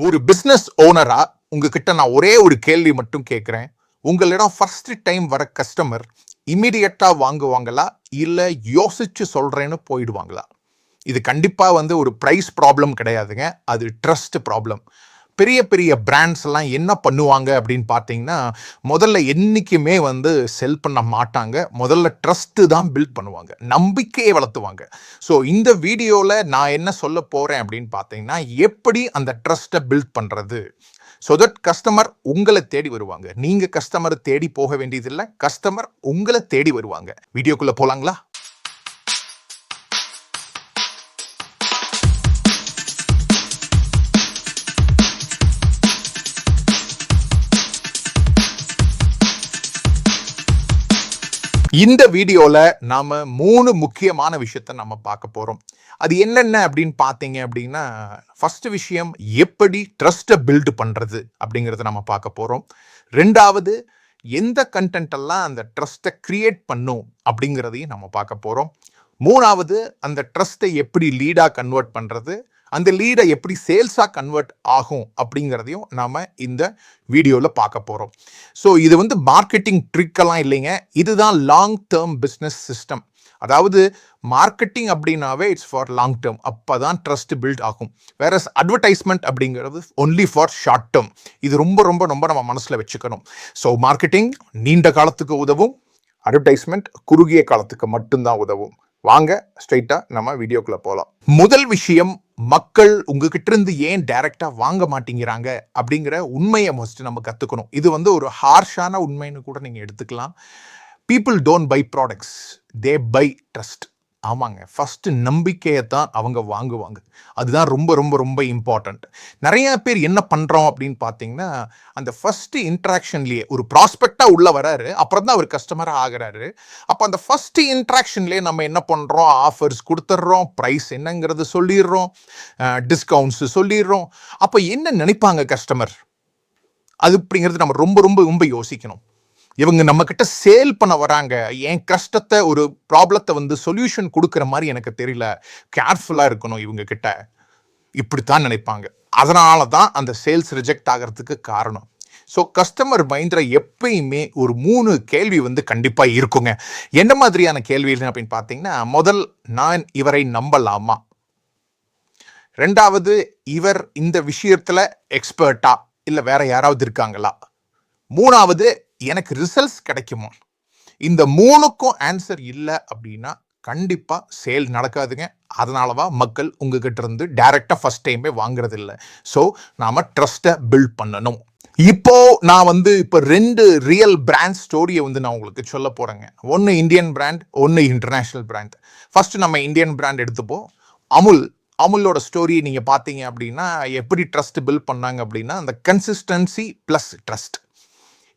ஒரு பிசினஸ் ஓனரா உங்ககிட்ட நான் ஒரே ஒரு கேள்வி மட்டும் கேட்குறேன். உங்களிடம் ஃபர்ஸ்ட் டைம் வர கஸ்டமர் இமீடியட்டா வாங்குவாங்களா, இல்ல யோசிச்சு சொல்றேன்னு போயிடுவாங்களா? இது கண்டிப்பா ஒரு பிரைஸ் ப்ராப்ளம் கிடையாதுங்க. அது ட்ரஸ்ட் ப்ராப்ளம். பெரிய பெரிய பிராண்ட்ஸ் எல்லாம் என்ன பண்ணுவாங்க அப்படின்னு பார்த்தீங்கன்னா, முதல்ல என்னைக்குமே செல் பண்ண மாட்டாங்க. முதல்ல ட்ரஸ்ட் தான் பில்ட் பண்ணுவாங்க. நம்பிக்கையை வளர்த்துவாங்க. ஸோ இந்த வீடியோவில் நான் என்ன சொல்ல போகிறேன் அப்படின்னு பார்த்தீங்கன்னா, எப்படி அந்த ட்ரஸ்ட்டை பில்ட் பண்ணுறது. ஸோ தட் கஸ்டமர் உங்களை தேடி வருவாங்க. நீங்கள் கஸ்டமரை தேடி போக வேண்டியதில்லை, கஸ்டமர் உங்களை தேடி வருவாங்க. வீடியோக்குள்ளே போகலாங்களா? இந்த வீடியோல நாம 3 முக்கியமான விஷயத்தை நம்ம பார்க்க போறோம். அது என்னென்ன அப்படின்னு பார்த்தீங்க அப்படின்னா, ஃபர்ஸ்ட் விஷயம் எப்படி ட்ரஸ்ட்டை பில்ட் பண்றது அப்படிங்கிறத நம்ம பார்க்க போறோம். ரெண்டாவது, எந்த கண்டென்ட் எல்லாம் அந்த ட்ரஸ்ட்டை கிரியேட் பண்ணும் அப்படிங்கிறதையும் நம்ம பார்க்க போறோம். மூணாவது, அந்த ட்ரஸ்ட்டை எப்படி லீடா கன்வெர்ட் பண்றது, அந்த லீடை எப்படி சேல்ஸாக கன்வெர்ட் ஆகும் அப்படிங்கிறதையும் நாம் இந்த வீடியோவில் பார்க்க போகிறோம். ஸோ இது மார்க்கெட்டிங் ட்ரிக்கெல்லாம் இல்லைங்க, இதுதான் லாங் டேர்ம் பிஸ்னஸ் சிஸ்டம். அதாவது மார்க்கெட்டிங் அப்படின்னாவே இட்ஸ் ஃபார் லாங் டேர்ம், அப்போ தான் ட்ரஸ்ட் பில்ட் ஆகும். வேற அட்வர்டைஸ்மெண்ட் அப்படிங்கிறது ஒன்லி ஃபார் ஷார்ட் டேர்ம். இது ரொம்ப ரொம்ப ரொம்ப நம்ம மனசில் வச்சுக்கணும். ஸோ மார்க்கெட்டிங் நீண்ட காலத்துக்கு உதவும், அட்வர்டைஸ்மெண்ட் குறுகிய காலத்துக்கு மட்டும்தான் உதவும். வாங்க ஸ்ட்ரைட்டா நம்ம வீடியோக்குள்ள போகலாம். முதல் விஷயம், மக்கள் உங்ககிட்ட இருந்து ஏன் டைரக்டா வாங்க மாட்டேங்கிறாங்க அப்படிங்கிற உண்மையை மோஸ்ட் நம்ம கத்துக்கணும். இது ஒரு ஹார்ஷான உண்மைன்னு கூட நீங்க எடுத்துக்கலாம். People don't buy products, they buy trust. ஆமாங்க, ஃபர்ஸ்ட் நம்பிக்கையை தான் அவங்க வாங்குவாங்க. அதுதான் ரொம்ப ரொம்ப ரொம்ப இம்பார்ட்டண்ட். நிறைய பேர் என்ன பண்றோம் அப்படின்னு பார்த்தீங்கன்னா, அந்த ஃபர்ஸ்ட் இன்ட்ராக்ஷன்லேயே ஒரு ப்ராஸ்பெக்டா உள்ள வராரு, அப்புறம் தான் அவர் கஸ்டமராக ஆகிறாரு. அப்போ அந்த ஃபர்ஸ்ட் இன்ட்ராக்ஷன்லேயே நம்ம என்ன பண்றோம், ஆஃபர்ஸ் கொடுத்துட்றோம், ப்ரைஸ் என்னங்கிறது சொல்லிடுறோம், டிஸ்கவுண்ட்ஸ் சொல்லிடுறோம். அப்போ என்ன நினைப்பாங்க கஸ்டமர், அது அப்படிங்கிறது நம்ம ரொம்ப ரொம்ப ரொம்ப யோசிக்கணும். இவங்க நம்ம கிட்ட சேல் பண்ண வராங்க, என் கஷ்டத்தை ஒரு ப்ராப்ளத்தை சொல்யூஷன் கொடுக்குற மாதிரி எனக்கு தெரியல, கேர்ஃபுல்லா இருக்கணும் இவங்க கிட்ட, இப்படித்தான் நினைப்பாங்க. அதனால தான் அந்த சேல்ஸ் ரிஜெக்ட் ஆகிறதுக்கு காரணம். ஸோ கஸ்டமர் மைண்ட்ல எப்பயுமே ஒரு 3 கேள்வி கண்டிப்பா இருக்குங்க. என்ன மாதிரியான கேள்வி அப்படின்னு பார்த்தீங்கன்னா, முதல், நான் இவரை நம்பலாமா? ரெண்டாவது, இவர் இந்த விஷயத்துல எக்ஸ்பர்ட்டா, இல்ல வேற யாராவது இருக்காங்களா? மூணாவது, எனக்கு ரிசல்ட்ஸ் கிடைக்குமா? இந்த 3க்கும் ஆன்சர் இல்லை அப்படின்னா கண்டிப்பா சேல் நடக்காதுங்க. அதனாலதான் மக்கள் உங்ககிட்ட இருந்து டைரக்டா ஃபர்ஸ்ட் டைமே வாங்குறது இல்லை. ஸோ நாம ட்ரஸ்ட்டை பில்ட் பண்ணணும். இப்போ நான் இப்போ 2 ரியல் பிராண்ட் ஸ்டோரியை நான் உங்களுக்கு சொல்ல போறேங்க. ஒன்று இந்தியன் பிராண்ட், ஒன்று இன்டர்நேஷனல் பிராண்ட். ஃபர்ஸ்ட் நம்ம இந்தியன் பிராண்ட் எடுத்துப்போம். அமுலோட ஸ்டோரி நீங்க பார்த்தீங்க அப்படின்னா, எப்படி ட்ரஸ்ட் பில்ட் பண்ணாங்க அப்படின்னா, அந்த கன்சிஸ்டன்சி பிளஸ் ட்ரஸ்ட்,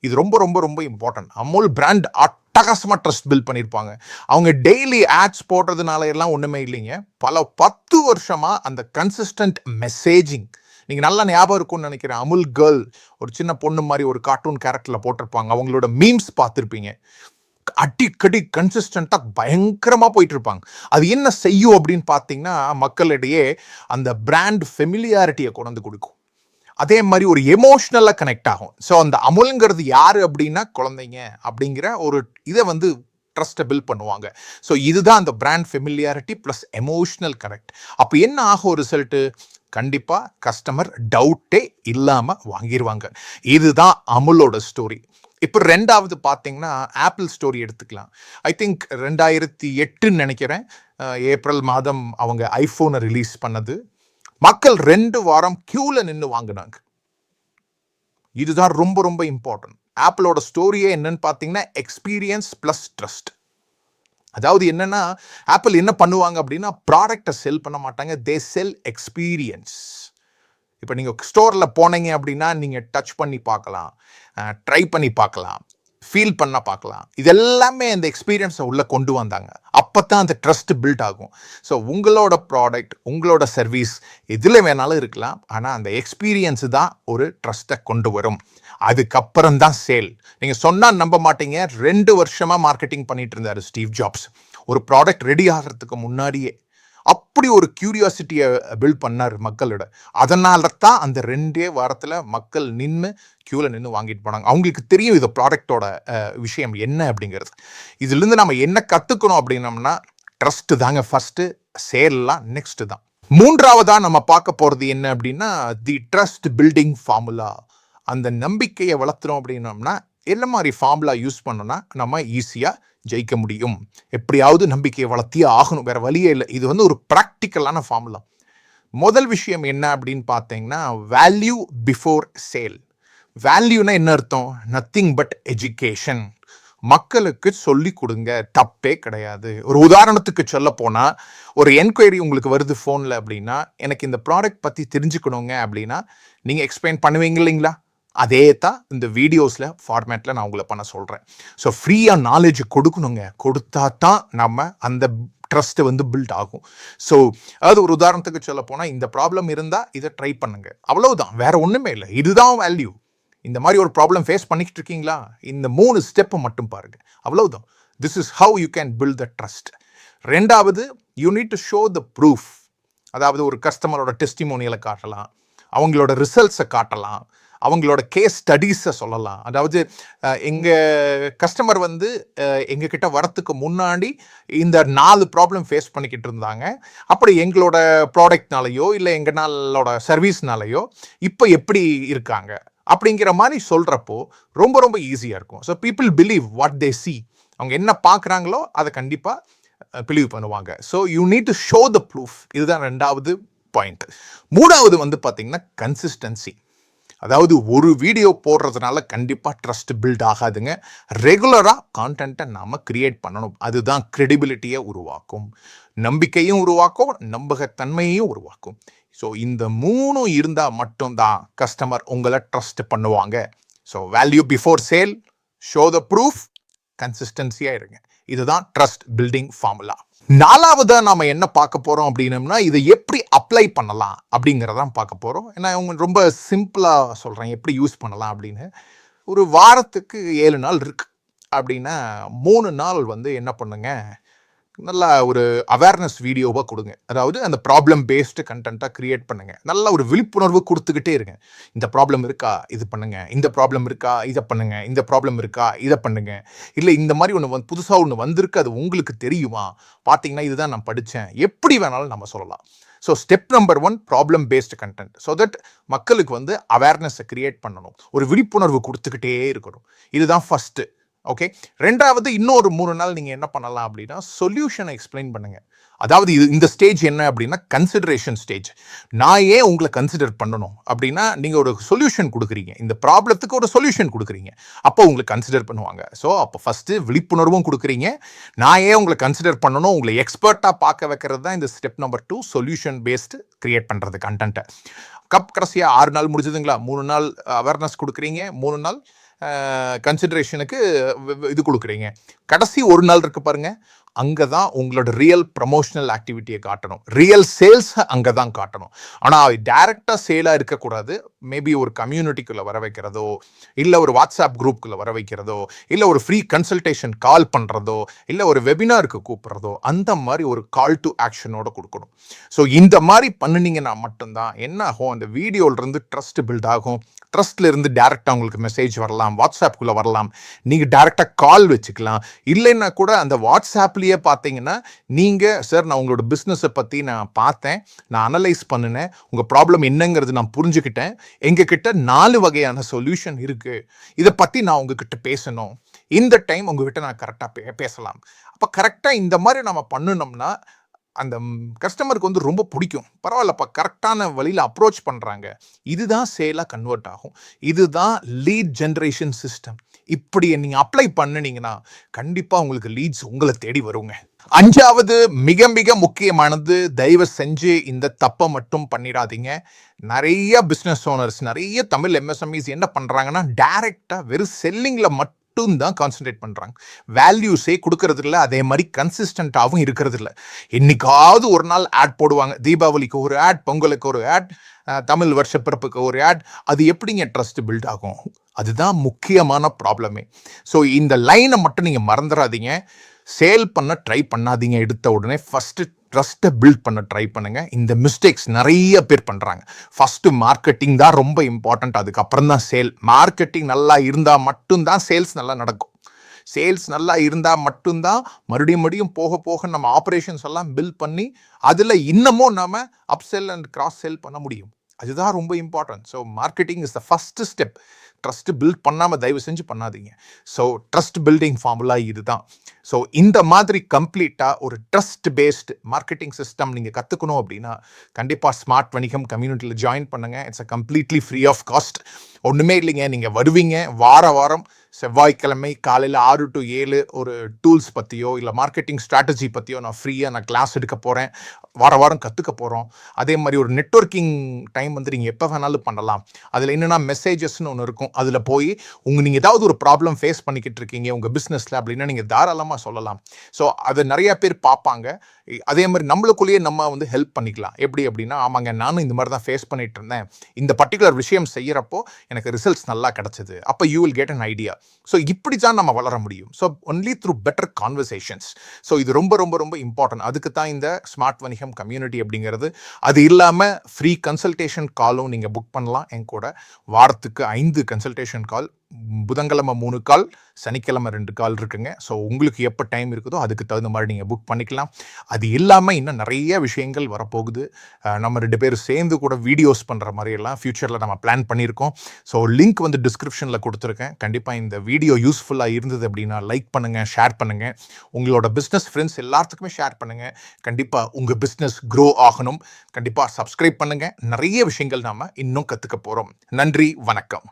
இது ரொம்ப ரொம்ப ரொம்ப இம்பார்ட்டன்ட். அமுல் பிராண்ட் அட்டகாசமா ட்ரஸ்ட் பில்ட் பண்ணியிருப்பாங்க. அவங்க டெய்லி ஆட்ஸ் போடுறதுனால எல்லாம் ஒண்ணுமே இல்லைங்க, பல 10 வருஷமா அந்த கன்சிஸ்டன்ட் மெசேஜிங். நீங்க நல்லா ஞாபகம் இருக்கும்னு நினைக்கிறேன், அமுல் கேர்ள் ஒரு சின்ன பொண்ணு மாதிரி ஒரு கார்ட்டூன் கேரக்டர்ல போட்டிருப்பாங்க. அவங்களோட மீம்ஸ் பார்த்துருப்பீங்க. அடிக்கடி கன்சிஸ்டண்டா பயங்கரமா போயிட்டு இருப்பாங்க. அது என்ன செய்யும் அப்படின்னு பார்த்தீங்கன்னா, மக்களிடையே அந்த பிராண்ட் ஃபெமிலியாரிட்டியை கொண்டு கொடுக்கும். அதே மாதிரி ஒரு எமோஷனலா கனெக்ட் ஆகும். ஸோ அந்த அமுல்ங்கிறது யாரு அப்படின்னா குழந்தைங்க அப்படிங்கிற ஒரு இதை ட்ரஸ்ட்டை பில்ட் பண்ணுவாங்க. ஸோ இதுதான் அந்த brand familiarity plus emotional connect. அப்போ என்ன ஆகும் ரிசல்ட்டு? கண்டிப்பா கஸ்டமர் டவுட்டே இல்லாம வாங்கிடுவாங்க. இதுதான் அமுலோட ஸ்டோரி. இப்போ ரெண்டாவது பார்த்தீங்கன்னா, ஆப்பிள் ஸ்டோரி எடுத்துக்கலாம். ஐ திங்க் 2008 நினைக்கிறேன், ஏப்ரல் மாதம் அவங்க ஐஃபோனை ரிலீஸ் பண்ணது. மக்கள் 2 வாரம் கியூல நின்று வாங்கினாங்க. இதுதான் ரொம்ப ரொம்ப இம்பார்ட்டன்ட். ஆப்பிளோட ஸ்டோரியே என்னன்னு பார்த்தீங்கன்னா, எக்ஸ்பீரியன்ஸ் பிளஸ் ட்ரஸ்ட். அதாவது என்னன்னா, ஆப்பிள் என்ன பண்ணுவாங்க அப்படின்னா, ப்ராடக்டை செல் பண்ண மாட்டாங்க, தே செல் எக்ஸ்பீரியன்ஸ். இப்போ நீங்கள் ஸ்டோரில் போனீங்க அப்படின்னா, நீங்கள் டச் பண்ணி பார்க்கலாம், ட்ரை பண்ணி பார்க்கலாம், ஃபீல் பண்ண பார்க்கலாம். இதெல்லாமே அந்த எக்ஸ்பீரியன்ஸை உள்ளே கொண்டு வந்தாங்க. அப்போ தான் அந்த ட்ரஸ்ட் பில்ட் ஆகும். ஸோ உங்களோட ப்ராடக்ட், உங்களோட சர்வீஸ் எதில் வேணாலும் இருக்கலாம், ஆனால் அந்த எக்ஸ்பீரியன்ஸு தான் ஒரு ட்ரஸ்ட்டை கொண்டு வரும். அதுக்கப்புறம் தான் சேல். நீங்கள் சொன்னால் நம்ப மாட்டீங்க, 2 வருஷமாக மார்க்கெட்டிங் பண்ணிட்டு இருந்தார் ஸ்டீவ் ஜாப்ஸ். ஒரு ப்ராடக்ட் ரெடி ஆகிறதுக்கு முன்னாடியே அப்படி ஒரு கியூரியாசிட்டியை பில்ட் பண்ணார் மக்களோட. அதனால தான் அந்த 2 வாரத்தில் மக்கள் கியூவில் நின்று வாங்கிட்டு போனாங்க. அவங்களுக்கு தெரியும் இது ப்ராடக்டோட விஷயம் என்ன அப்படிங்கிறது. இதுலேருந்து நம்ம என்ன கற்றுக்கணும் அப்படின்னம்னா, ட்ரஸ்ட் தாங்க ஃபர்ஸ்ட், சேல்லாம் நெக்ஸ்ட் தான். மூன்றாவதா நம்ம பார்க்க போகிறது என்ன அப்படின்னா, தி ட்ரஸ்ட் பில்டிங் ஃபார்முலா. அந்த நம்பிக்கையை வளர்த்துறோம் அப்படின்னோம்னா என்ன மாதிரி ஃபார்முலா யூஸ் பண்ணோம்னா நம்ம ஈஸியாக ஜெயிக்க முடியும். எப்படியாவது நம்பிக்கையை வளர்த்தியே ஆகணும், வேற வழியே இல்லை. இது வந்து ஒரு ப்ராக்டிக்கலான ஃபார்முலா. முதல் விஷயம் என்ன அப்படின்னு பார்த்தீங்கன்னா, வேல்யூ பிஃபோர் சேல். வேல்யூனா என்ன அர்த்தம்? Nothing but education. மக்களுக்கு சொல்லி கொடுங்க, தப்பே கிடையாது. ஒரு உதாரணத்துக்கு சொல்ல போனால், ஒரு என்கொயரி உங்களுக்கு வருது ஃபோனில் அப்படின்னா, எனக்கு இந்த ப்ராடக்ட் பற்றி தெரிஞ்சுக்கணுங்க அப்படின்னா நீங்கள் எக்ஸ்பிளைன் பண்ணுவீங்க இல்லைங்களா? அதே தான் இந்த வீடியோஸில் ஃபார்மேட்டில் நான் உங்களை பண்ண சொல்கிறேன். ஸோ ஃப்ரீயாக நாலேஜ் கொடுக்கணுங்க, கொடுத்தா தான் நம்ம அந்த ட்ரஸ்ட்டு வந்து பில்ட் ஆகும். ஸோ அதாவது ஒரு உதாரணத்துக்கு சொல்ல போனால், இந்த ப்ராப்ளம் இருந்தால் இதை ட்ரை பண்ணுங்க, அவ்வளவுதான், வேற ஒன்றுமே இல்லை. இதுதான் வேல்யூ. இந்த மாதிரி ஒரு ப்ராப்ளம் ஃபேஸ் பண்ணிக்கிட்டு இருக்கீங்களா, இந்த 3 ஸ்டெப்பை மட்டும் பாருங்க, அவ்வளவுதான். This is how you can build the trust. ரெண்டாவது, you need to show the proof. அதாவது ஒரு கஸ்டமரோட டெஸ்டிமோனியலை காட்டலாம், அவங்களோட ரிசல்ட்ஸை காட்டலாம், அவங்களோட கேஸ் ஸ்டடீஸை சொல்லலாம். அதாவது எங்கள் கஸ்டமர் வந்து எங்ககிட்ட வரத்துக்கு முன்னாடி இந்த 4 ப்ராப்ளம் ஃபேஸ் பண்ணிக்கிட்டு இருந்தாங்க. அப்படி எங்களோட ப்ராடக்ட்னாலேயோ இல்லை எங்களோட சர்வீஸ்னாலேயோ இப்போ எப்படி இருக்காங்க அப்படிங்கிற மாதிரி சொல்கிறப்போ ரொம்ப ரொம்ப ஈஸியாக இருக்கும். So people believe what they see. அவங்க என்ன பார்க்குறாங்களோ அதை கண்டிப்பாக பிலீவ் பண்ணுவாங்க. So you need to show the proof. இதுதான் ரெண்டாவது பாயிண்ட். மூணாவது வந்து பார்த்தீங்கன்னா கன்சிஸ்டன்சி. அதாவது ஒரு வீடியோ போடுறதுனால கண்டிப்பாக ட்ரஸ்ட் பில்ட் ஆகாதுங்க. ரெகுலராக கான்டென்ட்டை நாம் கிரியேட் பண்ணணும். அதுதான் கிரெடிபிலிட்டியை உருவாக்கும், நம்பிக்கையும் உருவாக்கும், நம்பகத்தன்மையையும் உருவாக்கும். ஸோ இந்த 3 இருந்தால் மட்டும்தான் கஸ்டமர் உங்களை ட்ரஸ்ட் பண்ணுவாங்க. So value before sale, show the proof, கன்சிஸ்டன்சியாக இருங்க. இதுதான் ட்ரஸ்ட் பில்டிங் ஃபார்முலா. நாலாவதா நாம என்ன பார்க்க போறோம் அப்படின்னம்னா, இதை எப்படி அப்ளை பண்ணலாம் அப்படிங்கிறதான் பார்க்க போறோம். ஏன்னா அவங்க ரொம்ப சிம்பிளா சொல்றேன் எப்படி யூஸ் பண்ணலாம் அப்படின்னு. ஒரு வாரத்துக்கு 7 நாள் இருக்கு அப்படின்னா 3 நாள் வந்து என்ன பண்ணுங்க, நல்லா ஒரு அவேர்னஸ் வீடியோவாக கொடுங்க. அதாவது அந்த ப்ராப்ளம் பேஸ்டு கண்டென்ட்டாக க்ரியேட் பண்ணுங்க. நல்ல ஒரு விழிப்புணர்வு கொடுத்துக்கிட்டே இருங்க. இந்த ப்ராப்ளம் இருக்கா, இது பண்ணுங்க. இந்த ப்ராப்ளம் இருக்கா, இதை பண்ணுங்க. இந்த ப்ராப்ளம் இருக்கா, இதை பண்ணுங்க. இல்லை இந்த மாதிரி ஒன்று புதுசாக ஒன்று வந்திருக்கு, அது உங்களுக்கு தெரியுமா, பார்த்தீங்கன்னா இதுதான் நான் படித்தேன், எப்படி வேணாலும் நம்ம சொல்லலாம். So step number 1, problem based content. So that மக்களுக்கு வந்து அவேர்னஸை க்ரியேட் பண்ணணும், ஒரு விழிப்புணர்வு கொடுத்துக்கிட்டே இருக்கணும். இதுதான் ஃபஸ்ட்டு. ஓகே. ரெண்டாவது, இன்னொரு 3 நாள் நீங்கள் என்ன பண்ணலாம் அப்படின்னா, சொல்யூஷனை எக்ஸ்பிளைன் பண்ணுங்கள். அதாவது இந்த ஸ்டேஜ் என்ன அப்படின்னா கன்சிடரேஷன் ஸ்டேஜ். நான் ஏன் உங்களை கன்சிடர் பண்ணணும் அப்படின்னா, நீங்கள் ஒரு சொல்யூஷன் கொடுக்குறீங்க, இந்த ப்ராப்ளத்துக்கு ஒரு சொல்யூஷன் கொடுக்குறீங்க, அப்போ உங்களை கன்சிடர் பண்ணுவாங்க. ஸோ அப்போ ஃபஸ்ட்டு விழிப்புணர்வும் கொடுக்குறீங்க, நான் ஏன் உங்களை கன்சிடர் பண்ணணும், உங்களை எக்ஸ்பர்ட்டாக பார்க்க வைக்கிறது தான் இந்த step number 2, solution based create பண்ணுறது கண்டென்ட்டை. கடைசியாக 6 நாள் முடிஞ்சதுங்களா, 3 நாள் அவேர்னஸ் கொடுக்குறீங்க, 3 நாள் கன்சிடரேஷனுக்கு இது கொடுக்குறீங்க. கடைசி 1 நாள் இருக்கு பாருங்க, அங்கே தான் உங்களோட ரியல் ப்ரமோஷனல் ஆக்டிவிட்டியை காட்டணும், ரியல் சேல்ஸை அங்கே தான் காட்டணும். ஆனால் டைரெக்டாக சேலாக இருக்கக்கூடாது. மேபி ஒரு கம்யூனிட்டிக்குள்ளே வர வைக்கிறதோ, இல்லை ஒரு வாட்ஸ்அப் குரூப்புக்குள்ளே வர வைக்கிறதோ, இல்லை ஒரு ஃப்ரீ கன்சல்டேஷன் கால் பண்ணுறதோ, இல்லை ஒரு வெபினாருக்கு கூப்பிட்றதோ, அந்த மாதிரி ஒரு கால் டு ஆக்ஷனோட கொடுக்கணும். ஸோ இந்த மாதிரி பண்ணினீங்கன்னா மட்டும்தான் என்ன ஆகும், அந்த வீடியோவிலேருந்து ட்ரஸ்ட் பில்ட் ஆகும். ட்ரஸ்ட்ல இருந்து டேரெக்டாக உங்களுக்கு மெசேஜ் வரலாம், வாட்ஸ்அப்புக்குள்ளே வரலாம், நீங்கள் டேரெக்டாக கால் வச்சுக்கலாம். இல்லைன்னா கூட அந்த வாட்ஸ்அப்லேயே பார்த்தீங்கன்னா, நீங்கள் சார் நான் உங்களோட பிஸ்னஸை பற்றி நான் பார்த்தேன், நான் அனலைஸ் பண்ணினேன், உங்கள் ப்ராப்ளம் என்னங்கிறது நான் புரிஞ்சுக்கிட்டேன், எங்ககிட்ட 4 வகையான சொல்யூஷன் இருக்குது, இதை பற்றி நான் உங்ககிட்ட பேசணும், இந்த டைம் உங்ககிட்ட நான் கரெக்டாக பேசலாம். அப்போ கரெக்டாக இந்த மாதிரி நம்ம பண்ணணும்னா அந்த கஸ்டமருக்கு வந்து ரொம்ப பிடிக்கும். பரவாயில்லப்பா, கரெக்டான வழியில் அப்ரோச் பண்ணுறாங்க, இதுதான் சேலாக கன்வெர்ட் ஆகும். இதுதான் லீட் ஜென்ரேஷன் சிஸ்டம். இப்படி நீங்கள் அப்ளை பண்ணினீங்கன்னா கண்டிப்பாக உங்களுக்கு லீட்ஸ் உங்களை தேடி வருங்க. 5வது மிக மிக முக்கியமானது, தயவு செஞ்சு இந்த தப்பை மட்டும் பண்ணிடாதீங்க. நிறைய பிஸ்னஸ் ஓனர்ஸ், நிறைய தமிழ் எம்எஸ்எம்இஸ் என்ன பண்ணுறாங்கன்னா, டைரெக்டாக வெறும் செல்லிங்கில் மட்டும் தான் கான்சென்ட்ரேட் பண்ணுறாங்க, வேல்யூஸே கொடுக்கறது இல்லை, அதே மாதிரி கன்சிஸ்டண்ட்டாகவும் இருக்கிறது இல்லை. என்னைக்காவது ஒரு நாள் ஆட் போடுவாங்க, தீபாவளிக்கு ஒரு ஆட், பொங்கலுக்கு ஒரு ஆட், தமிழ் வருஷப்பிறப்புக்கு ஒரு ஆட். அது எப்படிங்க ட்ரஸ்ட் பில்ட் ஆகும்? அதுதான் முக்கியமான ப்ராப்ளமே. ஸோ இந்த லைனை மட்டும் நீங்கள் மறந்துடாதீங்க. சேல் பண்ண ட்ரை பண்ணாதீங்க எடுத்த உடனே. ஃபஸ்ட்டு ட்ரஸ்ட்டை பில்ட் பண்ண ட்ரை பண்ணுங்க. இந்த மிஸ்டேக்ஸ் நிறைய பேர் பண்றாங்க. ஃபர்ஸ்ட் மார்க்கெட்டிங் தான் ரொம்ப இம்பார்ட்டன்ட், அதுக்கப்புறம் தான் சேல். மார்க்கெட்டிங் நல்லா இருந்தால் மட்டும்தான் சேல்ஸ் நல்லா நடக்கும். சேல்ஸ் நல்லா இருந்தால் மட்டும்தான் மறுபடியும் போக போக நம்ம ஆப்ரேஷன்ஸ் எல்லாம் பில்ட் பண்ணி அதில் இன்னமும் நம்ம அப்செல் அண்ட் கிராஸ் செல் பண்ண முடியும். அதுதான் ரொம்ப important. So marketing is the first step. Trust build பண்ணாமல் தயவு செஞ்சு பண்ணாதீங்க. ஸோ ட்ரஸ்ட் பில்டிங் ஃபார்முலா இதுதான். ஸோ இந்த மாதிரி கம்ப்ளீட்டாக ஒரு ட்ரஸ்ட் பேஸ்டு மார்க்கெட்டிங் சிஸ்டம் நீங்கள் கற்றுக்கணும் அப்படின்னா கண்டிப்பாக ஸ்மார்ட் வணிகம் கம்யூனிட்டியில் ஜாயின் பண்ணுங்கள். It's a completely free of cost. ஒன்றுமே இல்லைங்க, நீங்கள் வருவீங்க வாரம் செவ்வாய்க்கிழமை காலையில் 6 to 7 ஒரு டூல்ஸ் பற்றியோ இல்லை மார்க்கெட்டிங் ஸ்ட்ராட்டஜி பற்றியோ நான் கிளாஸ் எடுக்க போகிறேன். வாரம் கற்றுக்க போகிறோம். அதே மாதிரி ஒரு நெட்வொர்க்கிங் டைம் வந்து நீங்கள் எப்போ வேணாலும் பண்ணலாம். அதில் என்னென்னா மெசேஜஸ்ன்னு ஒன்று இருக்கும். அதில் போய் நீங்கள் ஏதாவது ஒரு ப்ராப்ளம் ஃபேஸ் பண்ணிக்கிட்டு இருக்கீங்க உங்கள் பிஸ்னஸில் அப்படின்னா நீங்கள் தாராளமாக சொல்லலாம். ஸோ அதை நிறையா பேர் பார்ப்பாங்க. அதே மாதிரி நம்மளுக்குள்ளேயே நம்ம வந்து ஹெல்ப் பண்ணிக்கலாம். எப்படி அப்படின்னா, ஆமாங்க நானும் இந்த மாதிரி தான் ஃபேஸ் பண்ணிட்டு இருந்தேன், இந்த பர்டிகுலர் விஷயம் செய்கிறப்போ எனக்கு ரிசல்ட்ஸ் நல்லா கிடச்சிது, அப்போ you will get an idea. So இப்படி தான் நம்ம வளர முடியும். So only through better conversations. So இது ரொம்ப ரொம்ப ரொம்ப இம்பார்ட்டன்ட். அதுக்கு தான் இந்த ஸ்மார்ட் வணிகம் கம்யூனிட்டி அப்படிங்கிறது. அது இல்லாமல் ஃப்ரீ கன்சல்டேஷன் காலும் நீங்கள் புக் பண்ணலாம். என் கூட வாரத்துக்கு 5 கன்சல்டேஷன் கால், புதன்கிழமை 3 கால், சனிக்கிழமை 2 கால் இருக்குங்க. ஸோ உங்களுக்கு எப்போ டைம் இருக்குதோ அதுக்கு தகுந்த மாதிரி நீங்கள் புக் பண்ணிக்கலாம். அது இல்லாமல் இன்னும் நிறைய விஷயங்கள் வரப்போகுது. நம்ம 2 பேரும் சேர்ந்து கூட வீடியோஸ் பண்ணுற மாதிரியெல்லாம் ஃப்யூச்சரில் நம்ம பிளான் பண்ணியிருக்கோம். ஸோ லிங்க் வந்து டிஸ்கிரிப்ஷனில் கொடுத்துருக்கேன். கண்டிப்பாக இந்த வீடியோ யூஸ்ஃபுல்லாக இருந்தது அப்படின்னா லைக் பண்ணுங்கள், ஷேர் பண்ணுங்கள், உங்களோட பிஸ்னஸ் ஃப்ரெண்ட்ஸ் எல்லாத்துக்குமே ஷேர் பண்ணுங்கள். கண்டிப்பாக உங்கள் பிஸ்னஸ் க்ரோ ஆகணும். கண்டிப்பாக சப்ஸ்கிரைப் பண்ணுங்கள். நிறைய விஷயங்கள் நாம் இன்னும் கற்றுக்க போகிறோம். நன்றி, வணக்கம்.